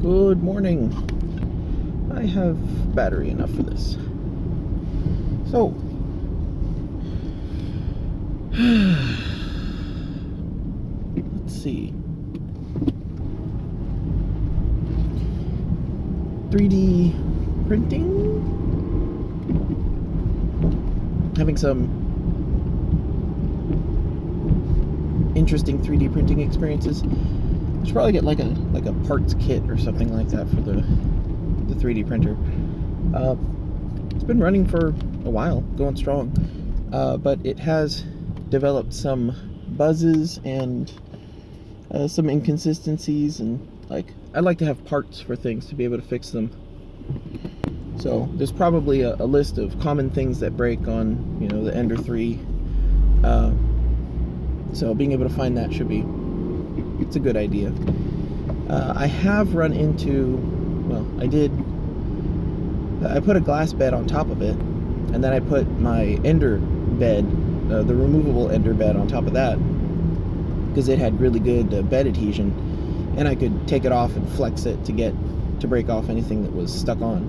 Good morning. I have battery enough for this. So, let's see. 3D printing? Having some interesting 3D printing experiences. I should probably get like a parts kit or something like that for the 3D printer. It's been running for a while, going strong, but it has developed some buzzes and some inconsistencies, and I like to have parts for things to be able to fix them. So there's probably a list of common things that break on the Ender 3. So being able to find that it's a good idea. I have run into, I put a glass bed on top of it, and then I put my Ender bed, the removable Ender bed, on top of that, because it had really good bed adhesion, and I could take it off and flex it to break off anything that was stuck on.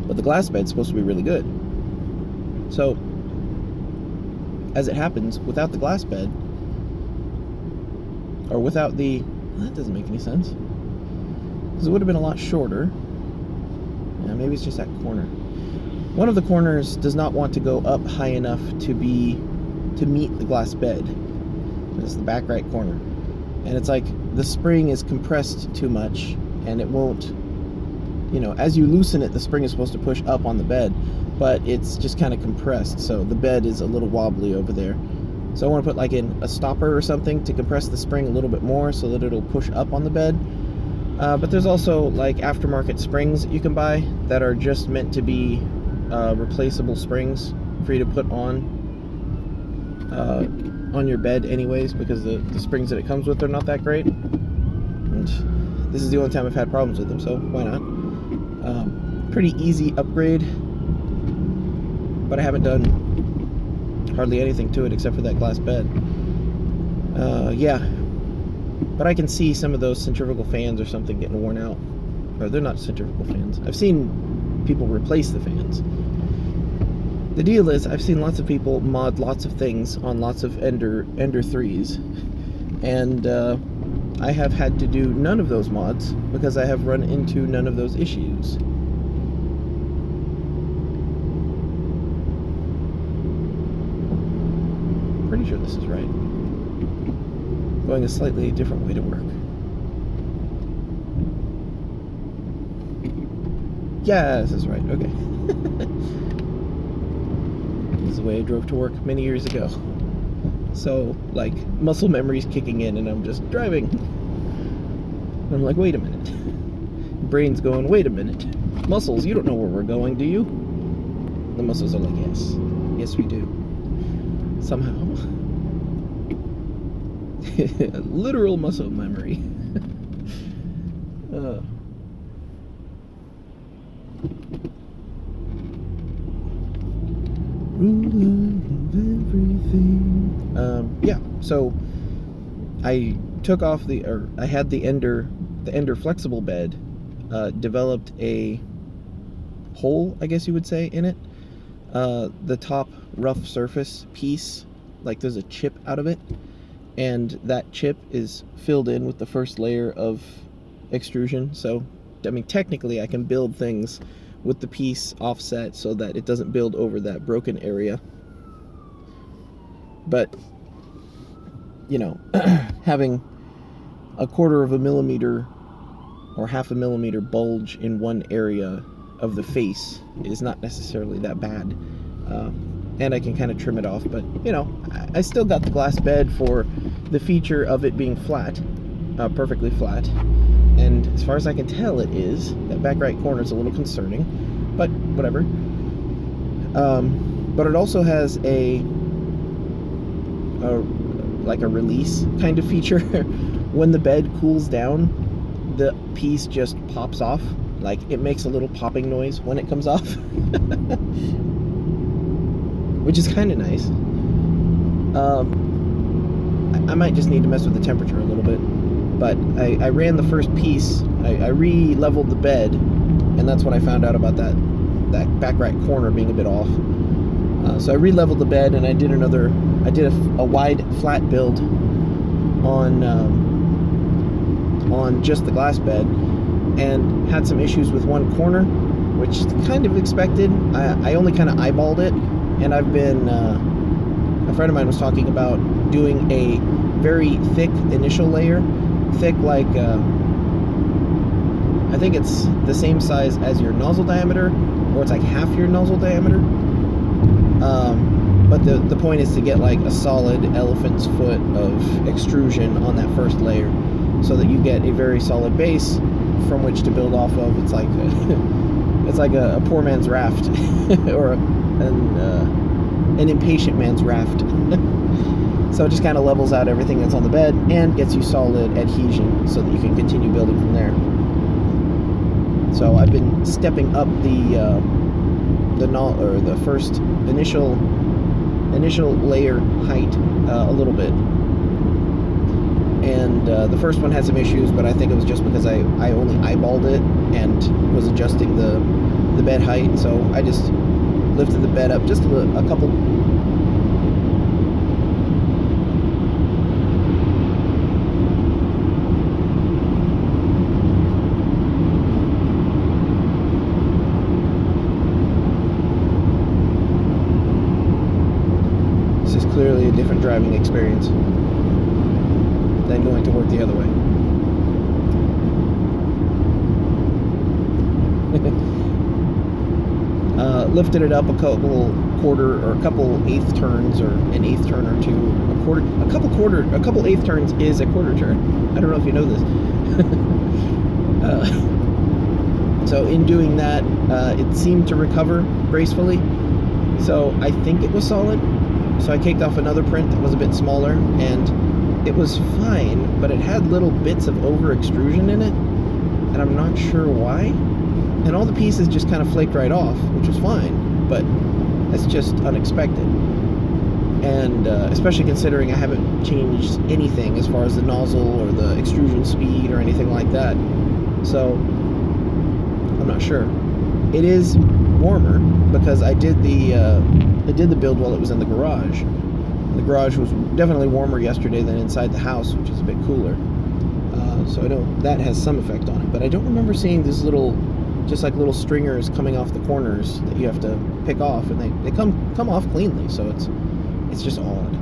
But the glass bed's supposed to be really good. So, as it happens, without the glass bed, or without that doesn't make any sense, because it would have been a lot shorter. Yeah, maybe it's just that corner. One of the corners does not want to go up high enough to meet the glass bed. It's the back right corner, and it's like the spring is compressed too much, and it won't. As you loosen it, the spring is supposed to push up on the bed, but it's just kind of compressed, so the bed is a little wobbly over there. So I want to put in a stopper or something to compress the spring a little bit more so that it'll push up on the bed. But there's also aftermarket springs that you can buy that are just meant to be replaceable springs for you to put on your bed anyways, because the springs that it comes with are not that great. And this is the only time I've had problems with them, so why not? Pretty easy upgrade, but I haven't done hardly anything to it except for that glass bed. Yeah, but I can see some of those centrifugal fans or something getting worn out. Or they're not centrifugal fans. I've seen people replace the fans. The deal is, I've seen lots of people mod lots of things on lots of Ender 3s, and I have had to do none of those mods because I have run into none of those issues. Pretty sure this is right. Going a slightly different way to work. Yeah, this is right. Okay. This is the way I drove to work many years ago. So, muscle memory's kicking in, and I'm just driving. And I'm like, wait a minute. Brain's going, wait a minute. Muscles, you don't know where we're going, do you? The muscles are like, yes. Yes, we do. Somehow. Literal muscle memory. Yeah, so I took off I had the Ender flexible bed, developed a hole, I guess you would say, in it. The top rough surface piece, there's a chip out of it, and that chip is filled in with the first layer of extrusion. So, technically I can build things with the piece offset so that it doesn't build over that broken area. But, having a 1/4 of a millimeter or 1/2 millimeter bulge in one area of the face is not necessarily that bad. And I can kind of trim it off, but, I still got the glass bed for the feature of it being flat, perfectly flat. And as far as I can tell, it is. That back right corner is a little concerning, but whatever. But it also has a release kind of feature. When the bed cools down, the piece just pops off. It makes a little popping noise when it comes off. Which is kind of nice. I might just need to mess with the temperature a little bit. But I ran the first piece. I re-leveled the bed, and that's when I found out about that back right corner being a bit off. So I re-leveled the bed, and I did a wide flat build on just the glass bed, and had some issues with one corner, which is kind of expected. I only kind of eyeballed it, and I've been a friend of mine was talking about doing a very thick initial layer, thick like I think it's the same size as your nozzle diameter, or it's like half your nozzle diameter. But the point is to get like a solid elephant's foot of extrusion on that first layer, so that you get a very solid base from which to build off of. It's like it's like a poor man's raft, or an impatient man's raft. So it just kind of levels out everything that's on the bed and gets you solid adhesion, so that you can continue building from there. So I've been stepping up the first initial layer height a little bit, and the first one had some issues, but I think it was just because I only eyeballed it and was adjusting the bed height. So I just lifted the bed up just a couple. Clearly a different driving experience than going to work the other way. Lifted it up a couple eighth turns, or an eighth turn or two. A couple eighth turns is a quarter turn. I don't know if you know this. So in doing that, it seemed to recover gracefully. So I think it was solid. So I caked off another print that was a bit smaller, and it was fine, but it had little bits of over extrusion in it, and I'm not sure why. And all the pieces just kind of flaked right off, which was fine, but that's just unexpected. And especially considering I haven't changed anything as far as the nozzle or the extrusion speed or anything like that. So I'm not sure. It is warmer because I did the build while it was in the garage. The garage was definitely warmer yesterday than inside the house, which is a bit cooler. So I know that has some effect on it, but I don't remember seeing these little stringers coming off the corners that you have to pick off, and they come off cleanly. So it's just odd.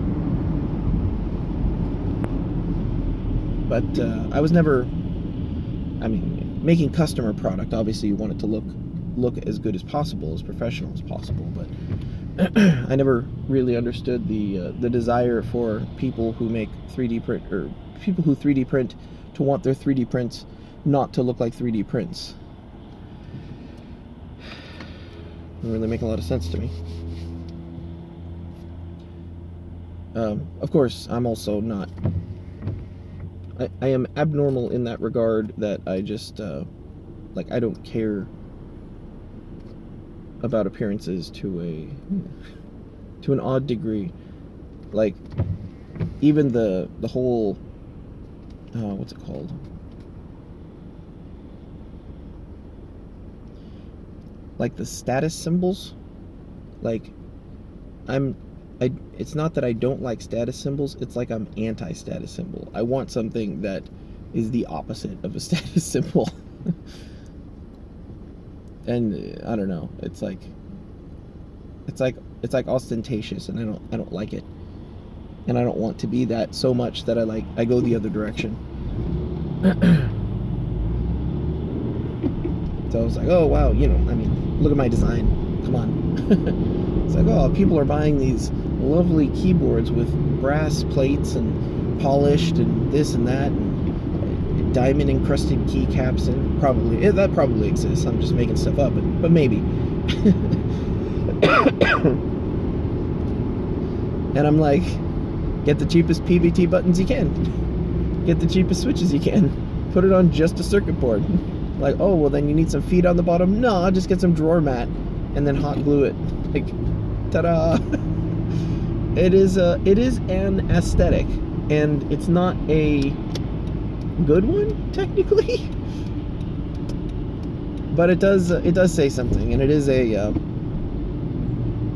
But I was never. I mean, making customer product, obviously you want it to look as good as possible, as professional as possible, but I never really understood the desire for people who make 3D print, or people who 3D print, to want their 3D prints not to look like 3D prints. Doesn't really make a lot of sense to me. Of course, I'm also not. I am abnormal in that regard, that I just I don't care about appearances to an odd degree. Like, even the whole what's it called? Like the status symbols. Like, it's not that I don't like status symbols, it's like I'm anti-status symbol. I want something that is the opposite of a status symbol. And I don't know, it's like ostentatious, and I don't like it. And I don't want to be that so much that I go the other direction. So I was like, oh wow, look at my design. Come on. It's like, oh, people are buying these lovely keyboards with brass plates and polished and this and that, and diamond encrusted keycaps, and that probably exists. I'm just making stuff up, but maybe. And I'm like, get the cheapest PVT buttons you can, get the cheapest switches you can, put it on just a circuit board. Like, oh, well then you need some feet on the bottom. No, I'll just get some drawer mat and then hot glue it. Like, ta-da! It is an aesthetic, and it's not a good one, technically. But it does say something, and it is a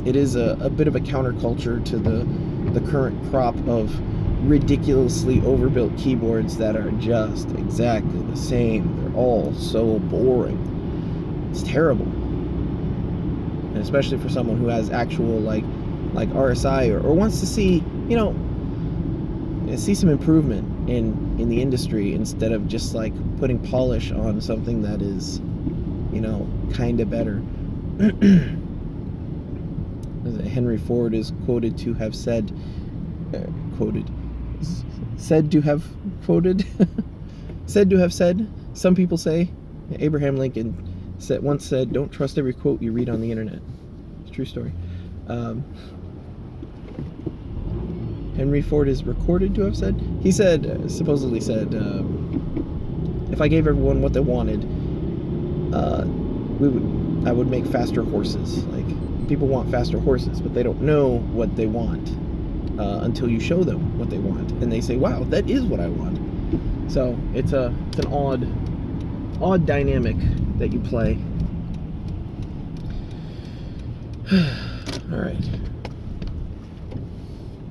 bit of a counterculture to the current crop of ridiculously overbuilt keyboards that are just exactly the same. They're all so boring. It's terrible. And especially for someone who has actual like RSI or wants to see, see some improvement in the industry instead of just like putting polish on something that is, kind of better. Henry Ford is quoted to have said, said to have said, some people say, Abraham Lincoln once said, "Don't trust every quote you read on the internet." It's a true story. Henry Ford is recorded to have said, he said, supposedly said, if I gave everyone what they wanted, I would make faster horses. Like, people want faster horses, but they don't know what they want until you show them what they want, and they say, "Wow, that is what I want." So it's an odd dynamic that you play. All right.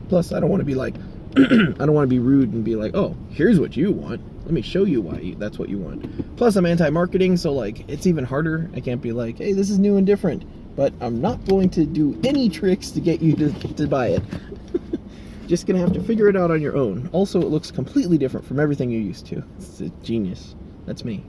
Plus, I don't want to be like, I don't want to be rude and be like, "Oh, here's what you want. Let me show you why that's what you want." Plus, I'm anti-marketing, so like it's even harder. I can't be like, "Hey, this is new and different," but I'm not going to do any tricks to get you to buy it. Just gonna have to figure it out on your own. Also, it looks completely different from everything you're used to. It's a genius. That's me.